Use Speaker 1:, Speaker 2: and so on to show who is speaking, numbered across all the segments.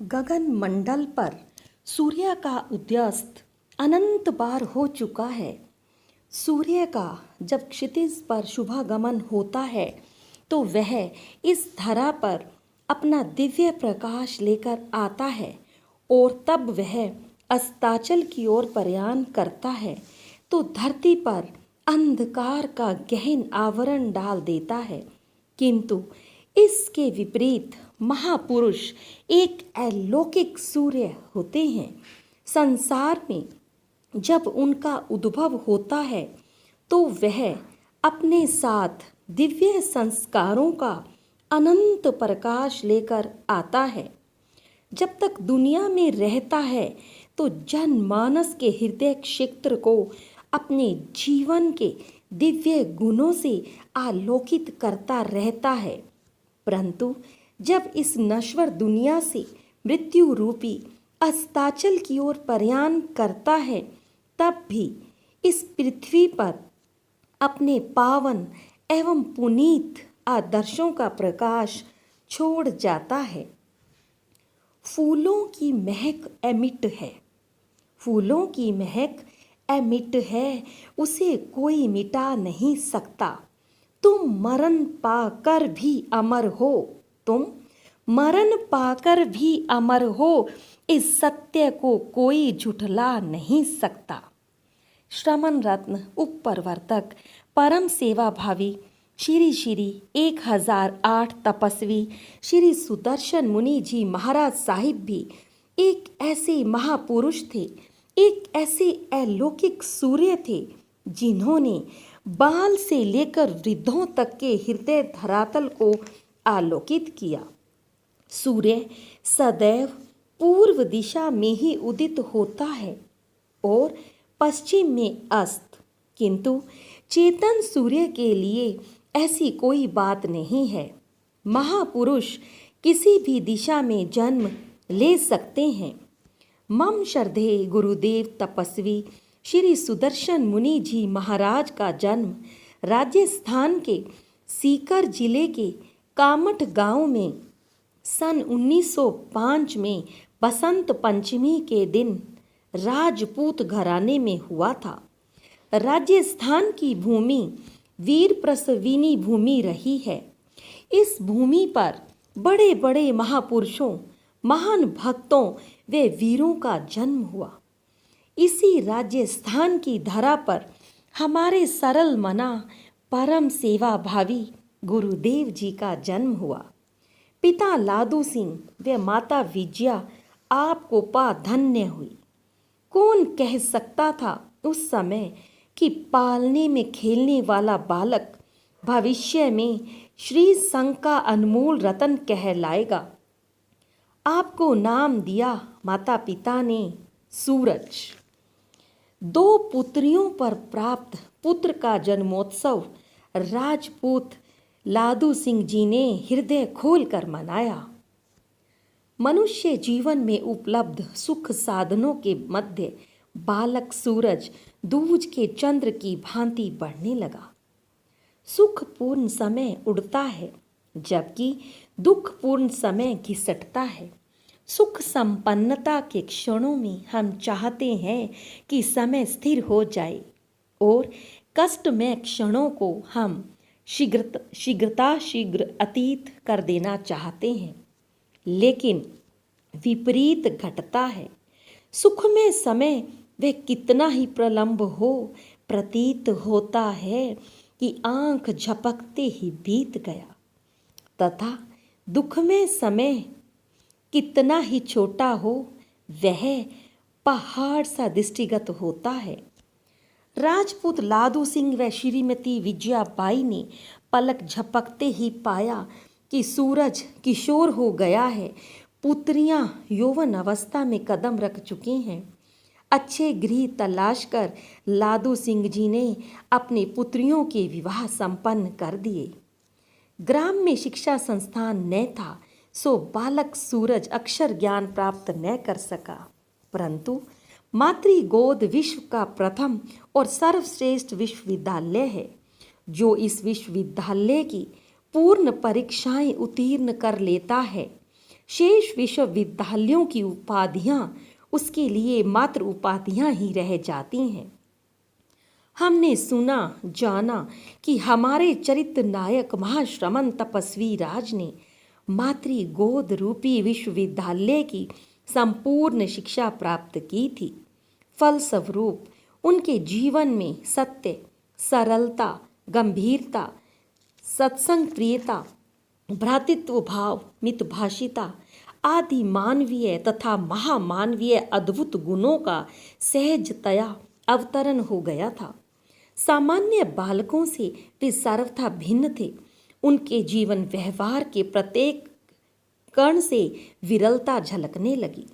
Speaker 1: गगन मंडल पर सूर्य का उदयास्त अनंत बार हो चुका है। सूर्य का जब क्षितिज पर शुभागमन होता है तो वह इस धरा पर अपना दिव्य प्रकाश लेकर आता है और तब वह अस्ताचल की ओर प्रयाण करता है तो धरती पर अंधकार का गहन आवरण डाल देता है। किंतु इसके विपरीत महापुरुष एक अलौकिक सूर्य होते हैं। संसार में जब उनका उद्भव होता है तो वह अपने साथ दिव्य संस्कारों का अनंत प्रकाश लेकर आता है। जब तक दुनिया में रहता है तो जनमानस के हृदय क्षेत्र को अपने जीवन के दिव्य गुणों से आलोकित करता रहता है, परंतु जब इस नश्वर दुनिया से मृत्यु रूपी अस्ताचल की ओर प्रयाण करता है तब भी इस पृथ्वी पर अपने पावन एवं पुनीत आदर्शों का प्रकाश छोड़ जाता है। फूलों की महक अमिट है, फूलों की महक अमिट है, उसे कोई मिटा नहीं सकता। तुम मरण पाकर भी अमर हो, तुम मरण पाकर भी अमर हो, इस सत्य को कोई झुठला नहीं सकता। श्रमण रत्न उपप्रवर्तक परम सेवा भावी श्री श्री 1008 तपस्वी श्री सुदर्शन मुनि जी महाराज साहिब भी एक ऐसे महापुरुष थे, एक ऐसे अलौकिक सूर्य थे जिन्होंने बाल से लेकर वृद्धों तक के हृदय धरातल को आलोकित किया। सूर्य सदैव पूर्व दिशा में ही उदित होता है और पश्चिम में अस्त, किंतु चेतन सूर्य के लिए ऐसी कोई बात नहीं है। महापुरुष किसी भी दिशा में जन्म ले सकते हैं। मम श्रद्धेय गुरुदेव तपस्वी श्री सुदर्शन मुनि जी महाराज का जन्म राजस्थान के सीकर जिले के कामठ गांव में सन 1905 में बसंत पंचमी के दिन राजपूत घराने में हुआ था। राजस्थान की भूमि वीर प्रसविनी भूमि रही है। इस भूमि पर बड़े बड़े महापुरुषों, महान भक्तों व वीरों का जन्म हुआ। इसी राजस्थान की धरा पर हमारे सरल मना परम सेवा भावी गुरुदेव जी का जन्म हुआ। पिता लादू सिंह व माता विजया आपको पा धन्य हुई। कौन कह सकता था उस समय कि पालने में खेलने वाला बालक भविष्य में श्री संघ का अनमोल रतन कहलाएगा। आपको नाम दिया माता पिता ने सूरज। 2 पुत्रियों पर प्राप्त पुत्र का जन्मोत्सव राजपूत लादू सिंह जी ने हृदय खोलकर मनाया। मनुष्य जीवन में उपलब्ध सुख साधनों के मध्य बालक सूरज दूज के चंद्र की भांति बढ़ने लगा। सुखपूर्ण समय उड़ता है जबकि दुखपूर्ण समय घिसटता है। सुख संपन्नता के क्षणों में हम चाहते हैं कि समय स्थिर हो जाए और कष्टमय क्षणों को हम शीघ्र अतीत कर देना चाहते हैं, लेकिन विपरीत घटता है। सुख में समय वह कितना ही प्रलंब हो, प्रतीत होता है कि आंख झपकते ही बीत गया, तथा दुख में समय कितना ही छोटा हो, वह पहाड़ सा दृष्टिगत होता है। राजपूत लादू सिंह व श्रीमती विजयाबाई ने पलक झपकते ही पाया कि सूरज किशोर हो गया है। पुत्रियां यौवन अवस्था में कदम रख चुकी हैं। अच्छे गृह तलाश कर लादू सिंह जी ने अपनी पुत्रियों के विवाह संपन्न कर दिए। ग्राम में शिक्षा संस्थान न था, सो बालक सूरज अक्षर ज्ञान प्राप्त न कर सका, परंतु मातृ गोद विश्व का प्रथम और सर्वश्रेष्ठ विश्वविद्यालय है, जो इस विश्वविद्यालय की पूर्ण परीक्षाएं उत्तीर्ण कर लेता है। शेष विश्वविद्यालयों की उपाधियां उसके लिए मात्र उपाधियां ही रह जाती हैं। हमने सुना जाना कि हमारे चरित्र नायक महाश्रमण तपस्वी राज ने मातृ गोद रूपी विश्वविद्यालय की संपूर्ण शिक्षा प्राप्त की थी। फलस्वरूप उनके जीवन में सत्य, सरलता, गंभीरता, सत्संग प्रियता, भ्रातृत्व भाव, मितभाषिता आदि मानवीय तथा महामानवीय अद्भुत गुणों का सहजतया अवतरण हो गया था। सामान्य बालकों से वे सर्वथा भिन्न थे। उनके जीवन व्यवहार के प्रत्येक कण से विरलता झलकने लगी।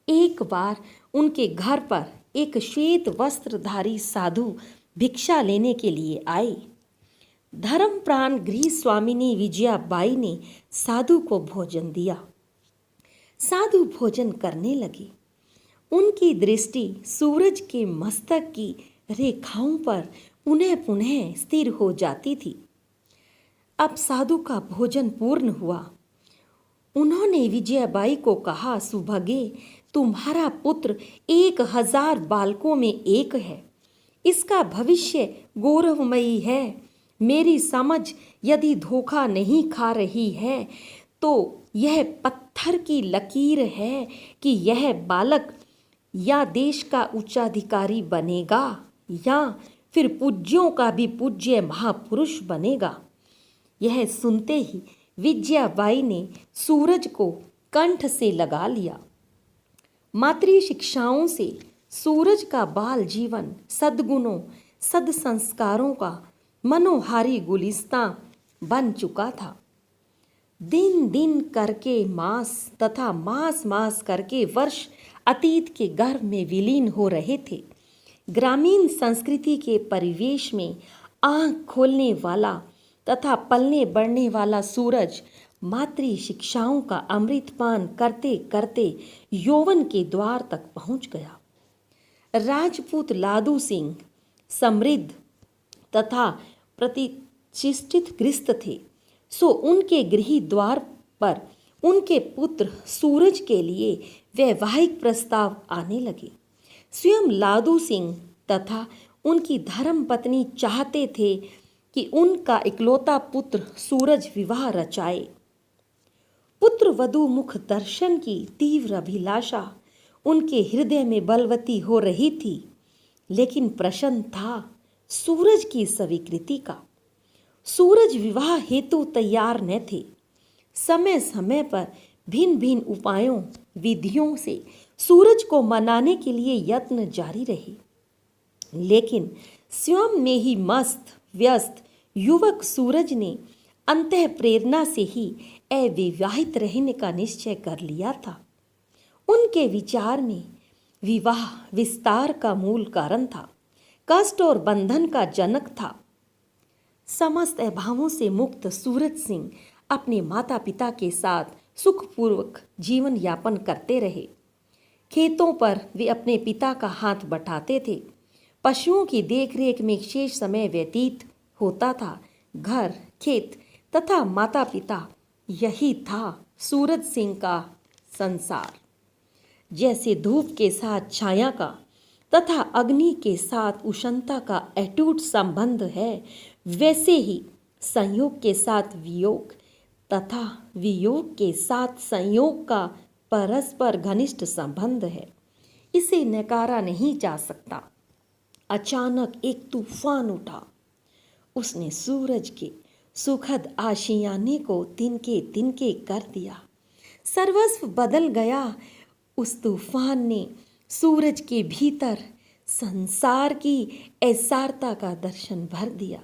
Speaker 1: एक बार उनके घर पर एक श्वेत वस्त्रधारी साधु भिक्षा लेने के लिए आए। धर्मप्राण गृह स्वामिनी विजयाबाई ने साधु को भोजन दिया। साधु भोजन करने लगी। उनकी दृष्टि सूरज के मस्तक की रेखाओं पर पुनः पुनः स्थिर हो जाती थी। अब साधु का भोजन पूर्ण हुआ। उन्होंने विजयाबाई को कहा, सुभगे, तुम्हारा पुत्र 1000 बालकों में एक है। इसका भविष्य गौरवमयी है। मेरी समझ यदि धोखा नहीं खा रही है तो यह पत्थर की लकीर है कि यह बालक या देश का उच्चाधिकारी बनेगा या फिर पूज्यों का भी पूज्य महापुरुष बनेगा। यह सुनते ही विजयाबाई ने सूरज को कंठ से लगा लिया। मातृ शिक्षाओं से सूरज का बाल जीवन सद्गुणों, सद्संस्कारों का मनोहारी गुलिस्तां बन चुका था। दिन दिन करके मास तथा मास मास करके वर्ष अतीत के गर्भ में विलीन हो रहे थे। ग्रामीण संस्कृति के परिवेश में आँख खोलने वाला तथा पलने बढ़ने वाला सूरज मातृ शिक्षाओं का अमृतपान करते करते यौवन के द्वार तक पहुंच गया। राजपूत लादू सिंह समृद्ध तथा प्रतिष्ठित गृहस्थ थे, सो उनके गृह द्वार पर उनके पुत्र सूरज के लिए वैवाहिक प्रस्ताव आने लगे। स्वयं लादू सिंह तथा उनकी धर्मपत्नी चाहते थे कि उनका इकलौता पुत्र सूरज विवाह रचाए। पुत्र वधू मुख दर्शन की तीव्र अभिलाषा उनके हृदय में बलवती हो रही थी, लेकिन प्रश्न था सूरज की स्वीकृति का। सूरज विवाह हेतु तैयार न थे। समय समय पर भिन्न भिन्न उपायों विधियों से सूरज को मनाने के लिए यत्न जारी रहे, लेकिन स्वयं में ही मस्त व्यस्त युवक सूरज ने अंतः प्रेरणा से ही अविवाहित रहने का निश्चय कर लिया था। उनके विचार में विवाह विस्तार का मूल कारण था, कष्ट और बंधन का जनक था। समस्त अभावों से मुक्त सूरज सिंह अपने माता पिता के साथ सुखपूर्वक जीवन यापन करते रहे। खेतों पर वे अपने पिता का हाथ बटाते थे। पशुओं की देखरेख में शेष समय व्यतीत होता था। घर, खेत तथा माता पिता, यही था सूरज सिंह का संसार। जैसे धूप के साथ छाया का तथा अग्नि के साथ उष्णता का अटूट संबंध है, वैसे ही संयोग के साथ वियोग तथा वियोग के साथ संयोग का परस्पर घनिष्ठ संबंध है। इसे नकारा नहीं जा सकता। अचानक एक तूफान उठा। उसने सूरज के सुखद आशियाने को तिनके तिनके कर दिया। सर्वस्व बदल गया। उस तूफान ने सूरज के भीतर संसार की ऐसारता का दर्शन भर दिया।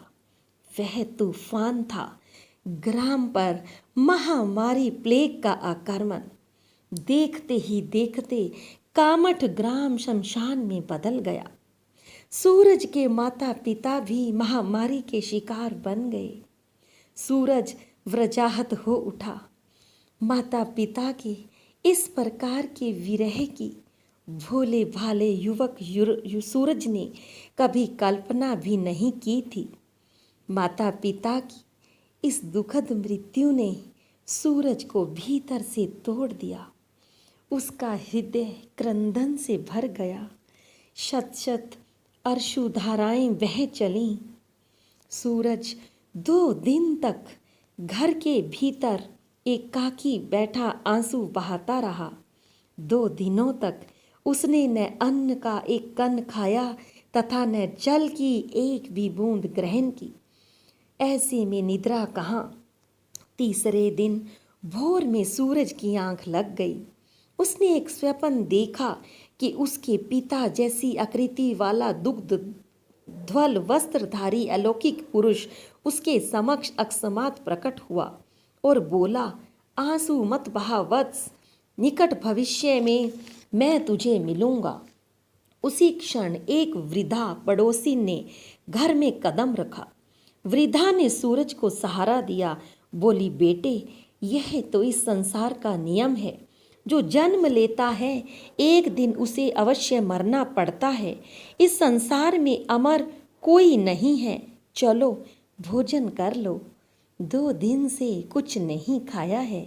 Speaker 1: वह तूफान था ग्राम पर महामारी प्लेग का आक्रमण। देखते ही देखते कामठ ग्राम शमशान में बदल गया। सूरज के माता पिता भी महामारी के शिकार बन गए। सूरज व्रजाहत हो उठा। माता पिता की इस प्रकार के विरह की भोले भाले युवक सूरज ने कभी कल्पना भी नहीं की थी। माता पिता की इस दुखद मृत्यु ने सूरज को भीतर से तोड़ दिया। उसका हृदय क्रंदन से भर गया। शत शत अश्रु धाराएं बह चलीं। सूरज 2 दिन तक घर के भीतर एकाकी बैठा आंसू बहाता रहा। 2 दिनों तक उसने न अन्न का एक कण खाया तथा न जल की एक भी बूंद ग्रहण की। ऐसे में निद्रा कहाँ। तीसरे दिन भोर में सूरज की आंख लग गई। उसने एक स्वप्न देखा कि उसके पिता जैसी आकृति वाला दुग्ध ध्वल वस्त्रधारी अलौकिक पुरुष उसके समक्ष अकस्मात प्रकट हुआ और बोला, आंसू मत बहा वत्स, निकट भविष्य में मैं तुझे मिलूंगा। उसी क्षण एक वृद्धा पड़ोसी ने घर में कदम रखा। वृद्धा ने सूरज को सहारा दिया। बोली, बेटे, यह तो इस संसार का नियम है। जो जन्म लेता है एक दिन उसे अवश्य मरना पड़ता है। इस संसार में अमर कोई नहीं है। चलो भोजन कर लो। 2 दिन से कुछ नहीं खाया है।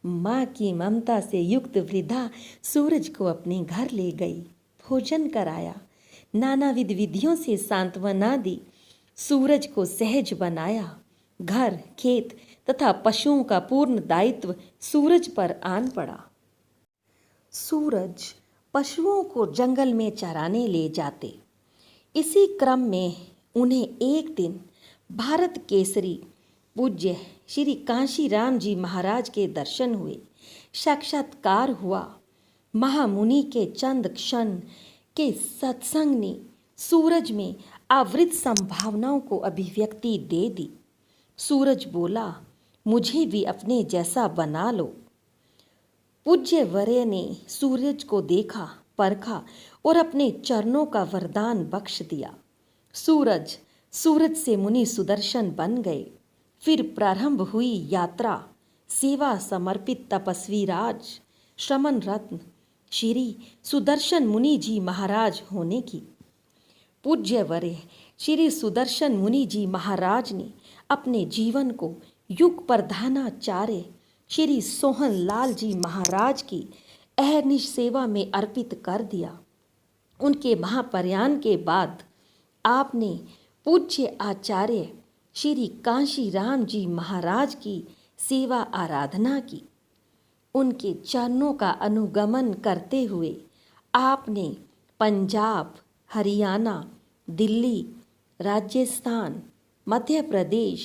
Speaker 1: माँ की ममता से युक्त वृद्धा सूरज को अपने घर ले गई, भोजन कराया, नानाविध विधियों से सांत्वना दी, सूरज को सहज बनाया। घर, खेत तथा पशुओं का पूर्ण दायित्व सूरज पर आन पड़ा। सूरज पशुओं को जंगल में चराने ले जाते। इसी क्रम में उन्हें एक दिन भारत केसरी पूज्य श्री कांशीराम जी महाराज के दर्शन हुए, साक्षात्कार हुआ। महामुनि के चंद क्षण के सत्संग ने सूरज में आवृत संभावनाओं को अभिव्यक्ति दे दी। सूरज बोला, मुझे भी अपने जैसा बना लो। पूज्य वर्य ने सूरज को देखा, परखा और अपने चरणों का वरदान बख्श दिया। सूरज से मुनि सुदर्शन बन गए। फिर प्रारंभ हुई यात्रा। सेवा समर्पित तपस्वी राज श्रमण रत्न श्री सुदर्शन मुनि जी महाराज होने की। पूज्य वर्य श्री सुदर्शन मुनि जी महाराज ने अपने जीवन को युग प्रधानाचार्य श्री सोहन लाल जी महाराज की अहर्निश सेवा में अर्पित कर दिया। उनके महाप्रयाण के बाद आपने पूज्य आचार्य श्री कांशीराम जी महाराज की सेवा आराधना की। उनके चरणों का अनुगमन करते हुए आपने पंजाब, हरियाणा, दिल्ली, राजस्थान, मध्य प्रदेश,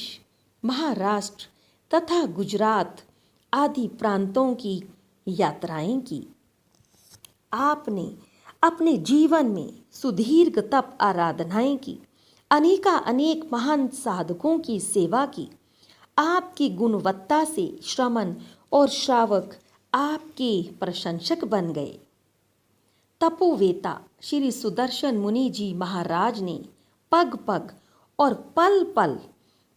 Speaker 1: महाराष्ट्र तथा गुजरात आदि प्रांतों की यात्राएं की। आपने अपने जीवन में सुदीर्घ तप आराधनाएं की, अनेक महान साधकों की सेवा की। आपकी गुणवत्ता से श्रमण और श्रावक आपके प्रशंसक बन गए। तपोवेता श्री सुदर्शन मुनि जी महाराज ने पग पग और पल पल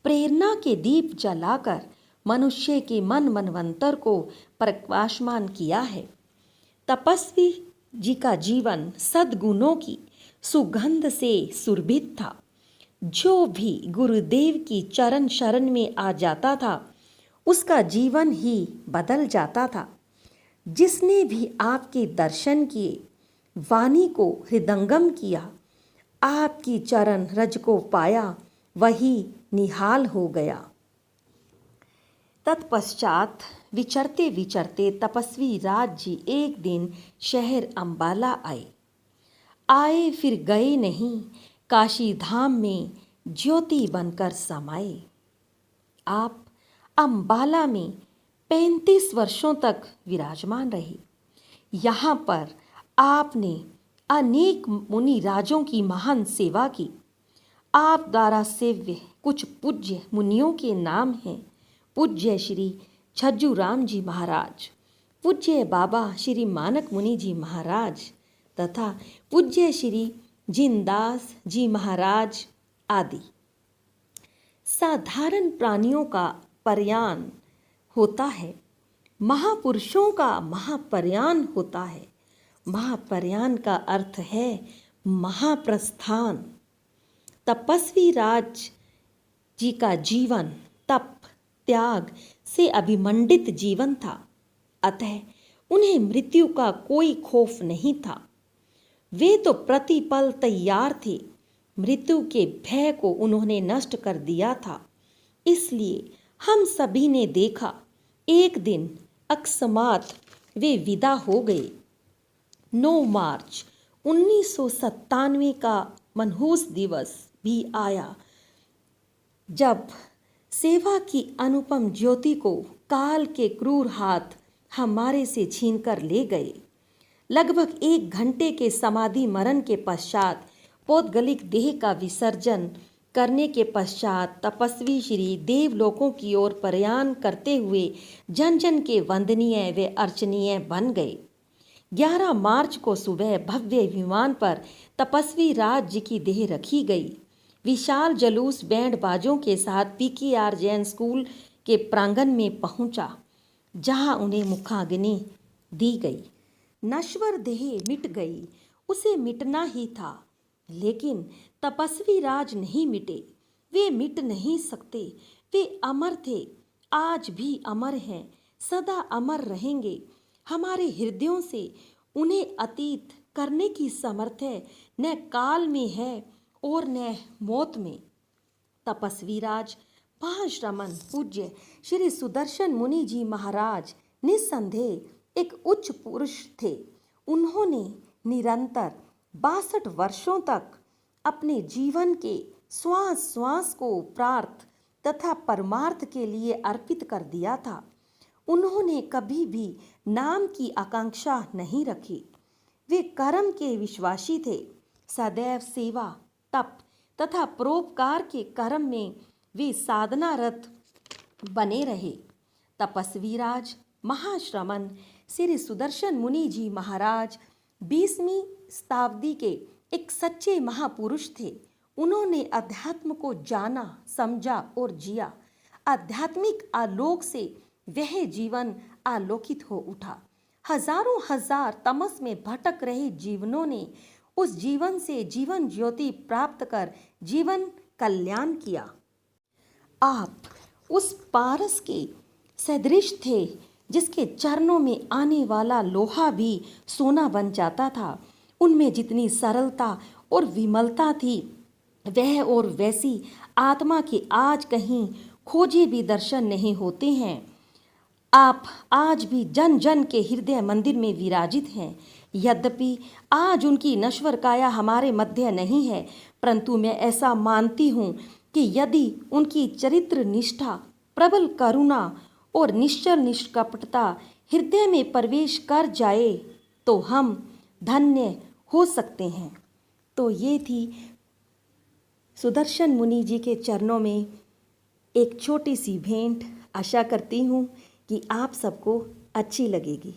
Speaker 1: प्रेरणा के दीप जलाकर मनुष्य के मन मनवंतर को प्रकाशमान किया है। तपस्वी जी का जीवन सद्गुणों की सुगंध से सुरभित था। जो भी गुरुदेव की चरण शरण में आ जाता था उसका जीवन ही बदल जाता था। जिसने भी आपके दर्शन किए, वाणी को हृदंगम किया, आपकी चरण रज को पाया, वही निहाल हो गया। तत्पश्चात विचरते विचरते तपस्वी राज जी एक दिन शहर अंबाला आए फिर गए नहीं, काशी धाम में ज्योति बनकर समाये। आप अंबाला में 35 वर्षों तक विराजमान रहे। यहाँ पर आपने अनेक मुनि राजों की महान सेवा की। आप द्वारा सेव्य कुछ पूज्य मुनियों के नाम हैं। पूज्य श्री छज्जूराम जी महाराज, पूज्य बाबा श्री मानक मुनि जी महाराज तथा पूज्य श्री जिनदास जी महाराज आदि। साधारण प्राणियों का प्रयाण होता है, महापुरुषों का महाप्रयाण होता है। महाप्रयाण का अर्थ है महाप्रस्थान। तपस्वी राज जी का जीवन तप, त्याग, से अभिमंडित जीवन था, अतः उन्हें मृत्यु का कोई खौफ नहीं था। वे तो प्रतिपल तैयार थे, मृत्यु के भय को उन्होंने नष्ट कर दिया था। इसलिए हम सभी ने देखा, एक दिन अकस्मात वे विदा हो गए। 9 मार्च 1997 का मनहूस दिवस भी आया, जब सेवा की अनुपम ज्योति को काल के क्रूर हाथ हमारे से छीनकर ले गए। लगभग 1 घंटे के समाधि मरण के पश्चात पौद्गलिक देह का विसर्जन करने के पश्चात तपस्वी श्री देवलोकों की ओर प्रयाण करते हुए जन जन के वंदनीय व अर्चनीय बन गए। 11 मार्च को सुबह भव्य विमान पर तपस्वी राज जी की देह रखी गई। विशाल जुलूस बैंड बाजों के साथ PKR जैन स्कूल के प्रांगण में पहुंचा, जहां उन्हें मुखाग्नि दी गई। नश्वर देह मिट गई, उसे मिटना ही था, लेकिन तपस्वी राज नहीं मिटे। वे मिट नहीं सकते, वे अमर थे, आज भी अमर हैं, सदा अमर रहेंगे। हमारे हृदयों से उन्हें अतीत करने की सामर्थ्य न काल में है और न मौत में। तपस्वी राज महाश्रमण पूज्य श्री सुदर्शन मुनि जी महाराज निस्संदेह एक उच्च पुरुष थे। उन्होंने निरंतर 62 वर्षों तक अपने जीवन के श्वास श्वास को प्रार्थ तथा परमार्थ के लिए अर्पित कर दिया था। उन्होंने कभी भी नाम की आकांक्षा नहीं रखी। वे कर्म के विश्वासी थे। सदैव सेवा, तप तथा परोपकार के कर्म में वे साधनारत बने रहे। तपस्वी राज महाश्रमण श्री सुदर्शन मुनि जी महाराज 20वीं शताब्दी के एक सच्चे महापुरुष थे। उन्होंने अध्यात्म को जाना, समझा और जिया। आध्यात्मिक आलोक से वह जीवन आलोकित हो उठा। हजारों हजार तमस में भटक रहे जीवनों ने उस जीवन से जीवन ज्योति प्राप्त कर जीवन कल्याण किया। आप उस पारस के सदृश थे जिसके चरणों में आने वाला लोहा भी सोना बन जाता था। उनमें जितनी सरलता और विमलता थी, वह और वैसी आत्मा के आज कहीं खोजे भी दर्शन नहीं होते हैं। आप आज भी जन जन के हृदय मंदिर में विराजित हैं। यद्यपि आज उनकी नश्वर काया हमारे मध्य नहीं है, परंतु मैं ऐसा मानती हूँ कि यदि उनकी चरित्र निष्ठा, प्रबल करुणा और निश्चल निष्कपटता हृदय में प्रवेश कर जाए तो हम धन्य हो सकते हैं। तो ये थी सुदर्शन मुनि जी के चरणों में एक छोटी सी भेंट। आशा करती हूँ कि आप सबको अच्छी लगेगी।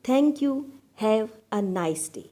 Speaker 1: Thank you. Have a nice day.